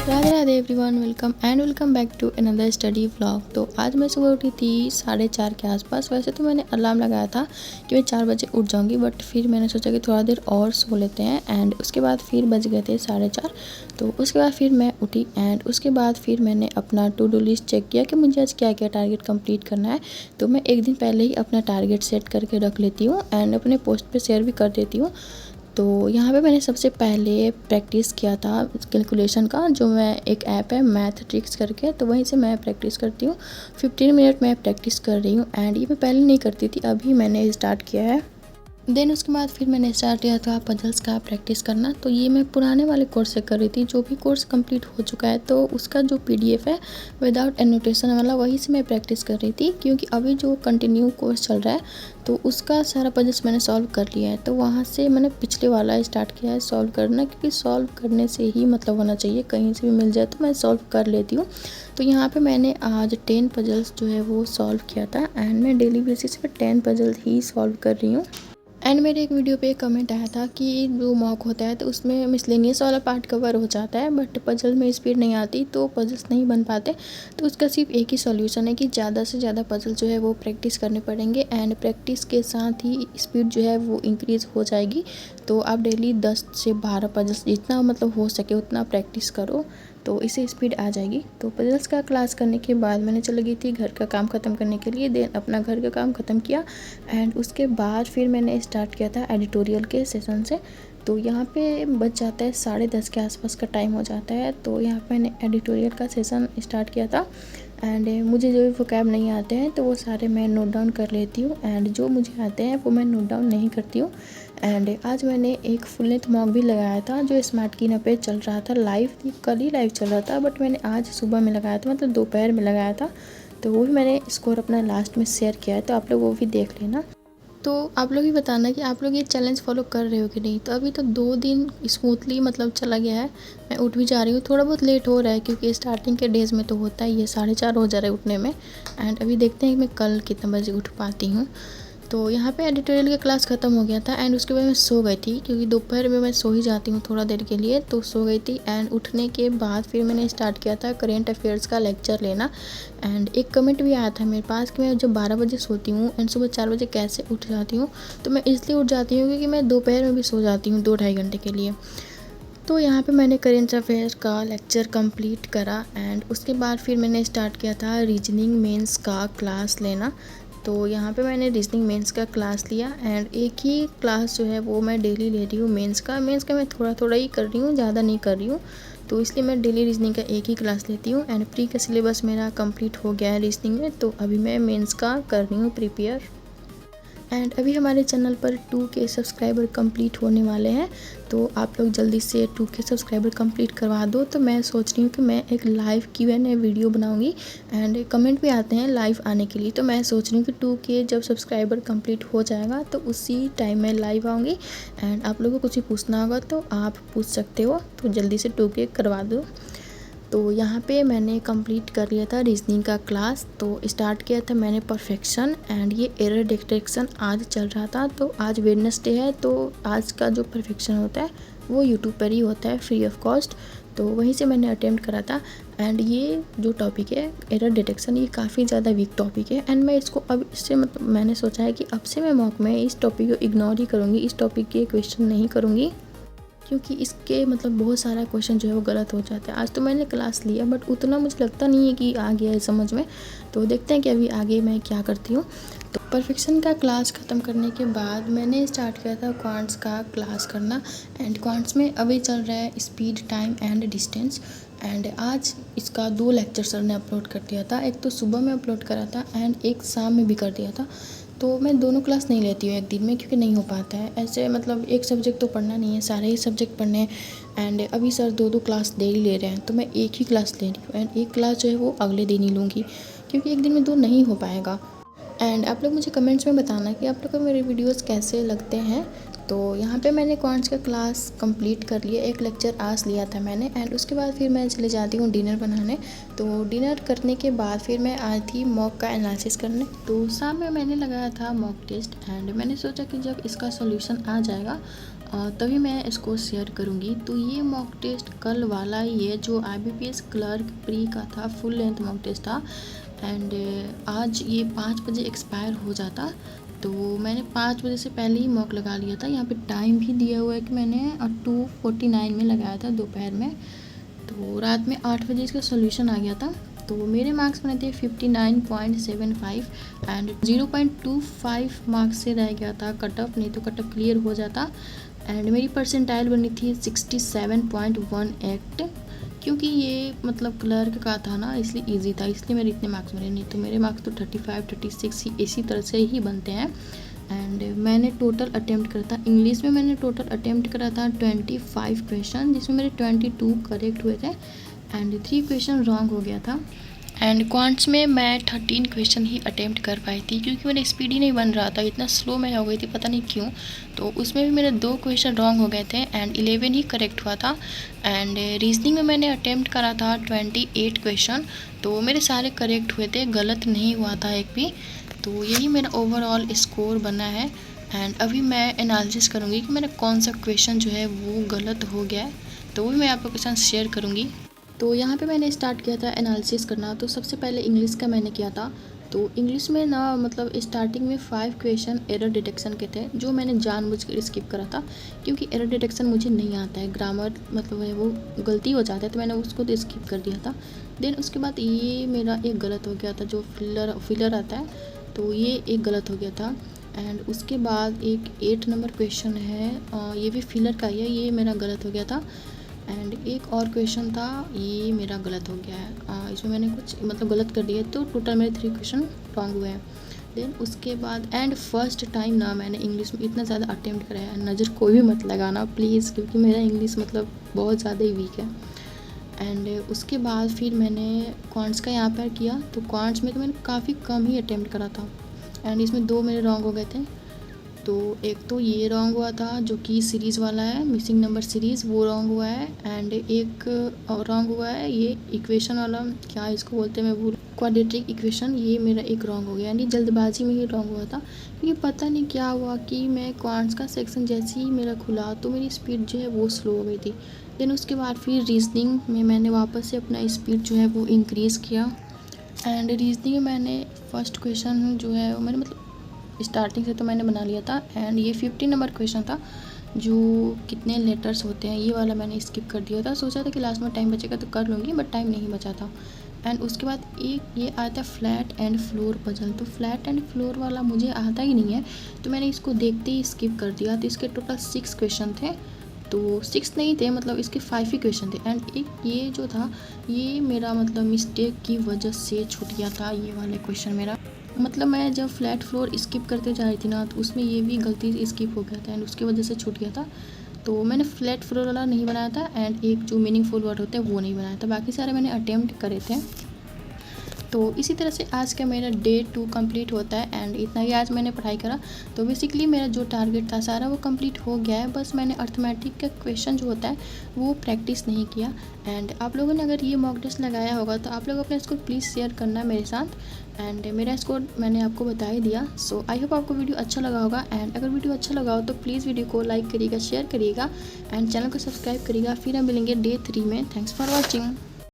Radhe Radhe everyone, welcome back to another study vlog. तो आज मैं सुबह उठी थी 4:30 के आसपास। वैसे तो मैंने अलार्म लगाया था कि मैं 4 बजे उठ जाऊंगी, बट फिर मैंने सोचा कि थोड़ा देर और सो लेते हैं। एंड उसके बाद फिर बज गए थे 4:30। तो उसके बाद फिर मैं उठी एंड उसके बाद फिर मैंने अपना टू डू लिस्ट चेक किया कि मुझे आज क्या क्या टारगेट कंप्लीट करना है। तो मैं एक दिन पहले ही अपना टारगेट सेट करके रख लेती हूँ एंड अपने पोस्ट पर शेयर भी कर देती हूँ। तो यहाँ पे मैंने सबसे पहले प्रैक्टिस किया था कैलकुलेशन का, जो मैं एक ऐप है मैथ ट्रिक्स करके, तो वहीं से मैं प्रैक्टिस करती हूँ। 15 मिनट मैं प्रैक्टिस कर रही हूँ एंड ये मैं पहले नहीं करती थी, अभी मैंने स्टार्ट किया है। देन उसके बाद फिर मैंने स्टार्ट किया था पजल्स का प्रैक्टिस करना। तो ये मैं पुराने वाले कोर्स से कर रही थी, जो भी कोर्स कंप्लीट हो चुका है तो उसका जो PDF है विदाउट एनोटेशन वाला, वही से मैं प्रैक्टिस कर रही थी। क्योंकि अभी जो कंटिन्यू कोर्स चल रहा है तो उसका सारा पजल्स मैंने सॉल्व कर लिया है, तो वहाँ से मैंने पिछले वाला स्टार्ट किया है सॉल्व करना। क्योंकि सॉल्व करने से ही मतलब होना चाहिए, कहीं से भी मिल जाए तो मैं सॉल्व कर लेती हूँ। तो यहाँ पे मैंने आज 10 पजल्स जो है वो सॉल्व किया था एंड मैं डेली बेसिस पे 10 पजल्स ही सॉल्व कर रही हूँ। एंड मेरे एक वीडियो पे कमेंट आया था कि जो मॉक होता है तो उसमें मिसलेनियस वाला पार्ट कवर हो जाता है, बट पजल में स्पीड नहीं आती तो पजल्स नहीं बन पाते। तो उसका सिर्फ एक ही सॉल्यूशन है कि ज़्यादा से ज़्यादा पजल जो है वो प्रैक्टिस करने पड़ेंगे एंड प्रैक्टिस के साथ ही स्पीड जो है वो इंक्रीज़ हो जाएगी। तो आप डेली 10 से 12 पजल्स जितना मतलब हो सके उतना प्रैक्टिस करो, तो इससे स्पीड आ जाएगी। तो पजल्स का क्लास करने के बाद मैंने चली गई थी घर का काम ख़त्म करने के लिए। देन अपना घर का काम ख़त्म किया एंड उसके बाद फिर मैंने स्टार्ट किया था एडिटोरियल के सेशन से। तो यहाँ पे बच जाता है 10:30 के आसपास का टाइम हो जाता है। तो यहाँ पे मैंने एडिटोरियल का सेशन स्टार्ट किया था एंड मुझे जो भी वोकैब नहीं आते हैं तो वो सारे मैं नोट डाउन कर लेती हूँ एंड जो मुझे आते हैं वो मैं नोट डाउन नहीं करती हूँ। एंड आज मैंने एक फुल लेंथ मॉक भी लगाया था जो स्मार्ट कीना पे चल रहा था लाइव। कल ही लाइव चल रहा था, बट मैंने आज सुबह में लगाया था, मतलब दोपहर में लगाया था। तो वो भी मैंने स्कोर अपना लास्ट में शेयर किया है, तो आप लोग वो भी देख लेना। तो आप लोग ही बताना कि आप लोग ये चैलेंज फॉलो कर रहे हो कि नहीं। तो अभी तो 2 दिन स्मूथली मतलब चला गया है। मैं उठ भी जा रही हूँ, थोड़ा बहुत लेट हो रहा है क्योंकि स्टार्टिंग के डेज़ में तो होता ही है, 4:30 हो जा रहा है उठने में। एंड अभी देखते हैं कि मैं कल कितने बजे उठ पाती हूँ। तो यहाँ पे एडिटोरियल का क्लास ख़त्म हो गया था एंड उसके बाद मैं सो गई थी, क्योंकि दोपहर में मैं सो ही जाती हूँ थोड़ा देर के लिए, तो सो गई थी। एंड उठने के बाद फिर मैंने स्टार्ट किया था करेंट अफेयर्स का लेक्चर लेना। एंड एक कमेंट भी आया था मेरे पास कि मैं जब 12 बजे सोती हूँ एंड सुबह 4 बजे कैसे उठ जाती हूँ। तो मैं इसलिए उठ जाती हूँ क्योंकि मैं दोपहर में भी सो जाती हूँ 2-2.5 घंटे के लिए। तो यहाँ पे मैंने करेंट अफेयर का लेक्चर कंप्लीट करा एंड उसके बाद फिर मैंने स्टार्ट किया था रीजनिंग मेंस का क्लास लेना। तो यहाँ पे मैंने रीजनिंग मेंस का क्लास लिया एंड एक ही क्लास जो है वो मैं डेली ले रही हूँ मेंस का मैं थोड़ा थोड़ा ही कर रही हूँ, ज़्यादा नहीं कर रही हूँ। तो इसलिए मैं डेली रीजनिंग का एक ही क्लास लेती हूँ एंड प्री का सिलेबस मेरा कंप्लीट हो गया है रीजनिंग में। तो अभी मैं मेंस का कर रही हूँ प्रिपेयर। एंड अभी हमारे चैनल पर 2K सब्सक्राइबर कंप्लीट होने वाले हैं, तो आप लोग जल्दी से 2K सब्सक्राइबर कंप्लीट करवा दो। तो मैं सोच रही हूँ कि मैं एक लाइव Q&A वीडियो बनाऊँगी एंड कमेंट भी आते हैं लाइव आने के लिए। तो मैं सोच रही हूँ कि 2K जब सब्सक्राइबर कंप्लीट हो जाएगा तो उसी टाइम मैं लाइव आऊँगी एंड आप लोगों को कुछ भी पूछना होगा तो आप पूछ सकते हो। तो जल्दी से 2K करवा दो। तो यहाँ पे मैंने कंप्लीट कर लिया था रीजनिंग का क्लास। तो स्टार्ट किया था मैंने परफेक्शन एंड ये एरर डिटेक्शन आज चल रहा था। तो आज वेडनेसडे है, तो आज का जो परफेक्शन होता है वो यूट्यूब पर ही होता है फ्री ऑफ कॉस्ट। तो वहीं से मैंने अटेम्प्ट करा था एंड ये जो टॉपिक है एरर डिटेक्शन, ये काफ़ी ज़्यादा वीक टॉपिक है एंड मैं इसको अब इससे मतलब मैंने सोचा है कि अब से मैं मॉक में इस टॉपिक को इग्नोर ही करूँगी, इस टॉपिक के क्वेश्चन नहीं करूँगी, क्योंकि इसके मतलब बहुत सारा क्वेश्चन जो है वो गलत हो जाता है। आज तो मैंने क्लास लिया बट उतना मुझे लगता नहीं है कि आ गया है समझ में। तो देखते हैं कि अभी आगे मैं क्या करती हूँ। तो परफेक्शन का क्लास ख़त्म करने के बाद मैंने स्टार्ट किया था क्वांट्स का क्लास करना एंड क्वांट्स में अभी चल रहा है speed, time and distance. And आज इसका 2 लेक्चर सर ने अपलोड कर दिया था, एक तो सुबह में अपलोड करा था एंड एक शाम में भी कर दिया था। तो मैं दोनों क्लास नहीं लेती हूँ एक दिन में, क्योंकि नहीं हो पाता है ऐसे, मतलब एक सब्जेक्ट तो पढ़ना नहीं है, सारे ही सब्जेक्ट पढ़ने हैं। एंड अभी सर 2-2 क्लास डेली ले रहे हैं, तो मैं एक ही क्लास ले रही हूँ एंड एक क्लास जो है वो अगले दिन ही लूँगी, क्योंकि एक दिन में 2 नहीं हो पाएगा। एंड आप लोग मुझे कमेंट्स में बताना कि आप लोग को मेरे वीडियोस कैसे लगते हैं। तो यहाँ पे मैंने क्वांट्स का क्लास कंप्लीट कर लिया, एक लेक्चर आज लिया था मैंने एंड उसके बाद फिर मैं चले जाती हूँ डिनर बनाने। तो डिनर करने के बाद फिर मैं आई थी मॉक का एनालिसिस करने। तो शाम में मैंने लगाया था मॉक टेस्ट एंड मैंने सोचा कि जब इसका सॉल्यूशन आ जाएगा तभी मैं इसको शेयर करूँगी। तो ये मॉक टेस्ट कल वाला ही है जो IBPS क्लर्क प्री का था, फुल लेंथ मॉक टेस्ट था। एंड आज ये 5 बजे एक्सपायर हो जाता, तो मैंने 5 बजे से पहले ही मॉक लगा लिया था। यहाँ पे टाइम भी दिया हुआ है कि मैंने 2:49 में लगाया था दोपहर में। तो रात में 8 बजे इसका सोल्यूशन आ गया था। तो मेरे मार्क्स बने थे 59.75 एंड 0.25 मार्क्स से रह गया था कट ऑफ, नहीं तो कट ऑफ क्लियर हो जाता। एंड मेरी परसेंटाइल बनी थी 67.18, क्योंकि ये मतलब क्लर्क का था ना, इसलिए इजी था, इसलिए मेरे इतने मार्क्स बने। नहीं तो मेरे मार्क्स तो 35, 36 ही इसी तरह से ही बनते हैं। एंड मैंने टोटल अटेम्प्ट करा था, इंग्लिश में मैंने टोटल अटेम्प्ट करा था 25 क्वेश्चन, जिसमें मेरे 22 करेक्ट हुए थे एंड 3 क्वेश्चन रॉन्ग हो गया था। एंड क्वांट्स में मैं 13 क्वेश्चन ही अटेम्प्ट कर पाई थी, क्योंकि मेरा स्पीड ही नहीं बन रहा था, इतना स्लो मैं हो गई थी, पता नहीं क्यों। तो उसमें भी मेरे 2 क्वेश्चन रॉन्ग हो गए थे एंड 11 ही करेक्ट हुआ था। एंड रीजनिंग में मैंने अटेम्प्ट करा था 28 क्वेश्चन, तो मेरे सारे करेक्ट हुए थे, गलत नहीं हुआ था एक भी। तो यही मेरा ओवरऑल स्कोर बना है। एंड अभी मैं एनालिसिस करूँगी कि मेरा कौन सा क्वेश्चन जो है वो गलत हो गया है, तो वो मैं आप लोगों के साथ शेयर करूँगी। तो यहाँ पे मैंने स्टार्ट किया था एनालिसिस करना। तो सबसे पहले इंग्लिश का मैंने किया था। तो इंग्लिश में ना मतलब स्टार्टिंग में 5 क्वेश्चन एरर डिटेक्शन के थे, जो मैंने जानबूझकर स्किप करा था, क्योंकि एरर डिटेक्शन मुझे नहीं आता है, ग्रामर मतलब है वो गलती हो जाता है, तो मैंने उसको तो स्किप कर दिया था। देन उसके बाद ये मेरा एक गलत हो गया था, जो फिलर आता है, तो ये एक गलत हो गया था। एंड उसके बाद एक 8 नंबर क्वेश्चन है, ये भी फिलर का ही है, ये मेरा गलत हो गया था। एंड एक और क्वेश्चन था, ये मेरा गलत हो गया है, इसमें मैंने कुछ मतलब गलत कर दिया, तो टोटल मेरे 3 क्वेश्चन रॉन्ग हुए हैं। देन उसके बाद एंड फर्स्ट टाइम ना मैंने इंग्लिश में इतना ज़्यादा अटेम्प्ट कराया है, नज़र कोई भी मत लगाना प्लीज़, क्योंकि मेरा इंग्लिश मतलब बहुत ज़्यादा ही वीक है। एंड उसके बाद फिर मैंने क्वांट्स का यहाँ पर किया। तो क्वांट्स में तो मैंने काफ़ी कम ही अटेम्प्ट करा था एंड इसमें 2 मेरे रॉन्ग हो गए थे। तो एक तो ये रॉन्ग हुआ था जो कि सीरीज़ वाला है, मिसिंग नंबर सीरीज़, वो रॉन्ग हुआ है। एंड एक और रॉन्ग हुआ है ये इक्वेशन वाला, क्या इसको बोलते हैं मैं भूल, क्वाड्रेटिक इक्वेशन, ये मेरा एक रॉन्ग हो गया। यानी जल्दबाजी में ही रॉन्ग हुआ था, क्योंकि पता नहीं क्या हुआ कि मैं क्वांट्स का सेक्शन जैसे ही मेरा खुला तो मेरी स्पीड जो है वो स्लो हो गई थी। देन उसके बाद फिर रीजनिंग में मैंने वापस से अपना स्पीड जो है वो इंक्रीज़ किया। एंड रीजनिंग में मैंने फर्स्ट क्वेश्चन जो है मैंने मतलब स्टार्टिंग से तो मैंने बना लिया था। एंड ये 50 नंबर क्वेश्चन था, जो कितने लेटर्स होते हैं ये वाला मैंने स्किप कर दिया था, सोचा था कि लास्ट में टाइम बचेगा तो कर लूँगी, बट टाइम नहीं बचा था। एंड उसके बाद एक ये आता है फ्लैट एंड फ्लोर पजल। तो फ्लैट एंड फ्लोर वाला मुझे आता ही नहीं है, तो मैंने इसको देखते ही स्किप कर दिया। तो इसके टोटल 6 क्वेश्चन थे, तो 6 नहीं थे, मतलब इसके 5 ही क्वेश्चन थे। एंड एक ये जो था ये मेरा मतलब मिस्टेक की वजह से छूट गया था, ये वाले क्वेश्चन मेरा मतलब मैं जब फ्लैट फ्लोर स्किप करते जा रही थी ना, तो उसमें ये भी गलती से स्किप हो गया था एंड उसकी वजह से छूट गया था। तो मैंने फ्लैट फ्लोर वाला नहीं बनाया था एंड एक जो मीनिंगफुल वर्ड होते हैं वो नहीं बनाया था, बाकी सारे मैंने अटेम्प्ट करे थे। तो इसी तरह से आज का मेरा डे 2 कंप्लीट होता है एंड इतना ही आज मैंने पढ़ाई करा। तो बेसिकली मेरा जो टारगेट था सारा वो कंप्लीट हो गया है, बस मैंने अर्थमेटिक का क्वेश्चन जो होता है वो प्रैक्टिस नहीं किया। एंड आप लोगों ने अगर ये मॉक टेस्ट लगाया होगा तो आप लोग अपना स्कोर प्लीज़ शेयर करना मेरे साथ। एंड मेरा स्कोर मैंने आपको बता ही दिया। सो आई होप आपको वीडियो अच्छा लगा होगा। एंड अगर वीडियो अच्छा लगा हो तो प्लीज़ वीडियो को लाइक करिएगा, शेयर करिएगा एंड चैनल को सब्सक्राइब करिएगा। फिर हम मिलेंगे डे 3 में। Thanks for watching.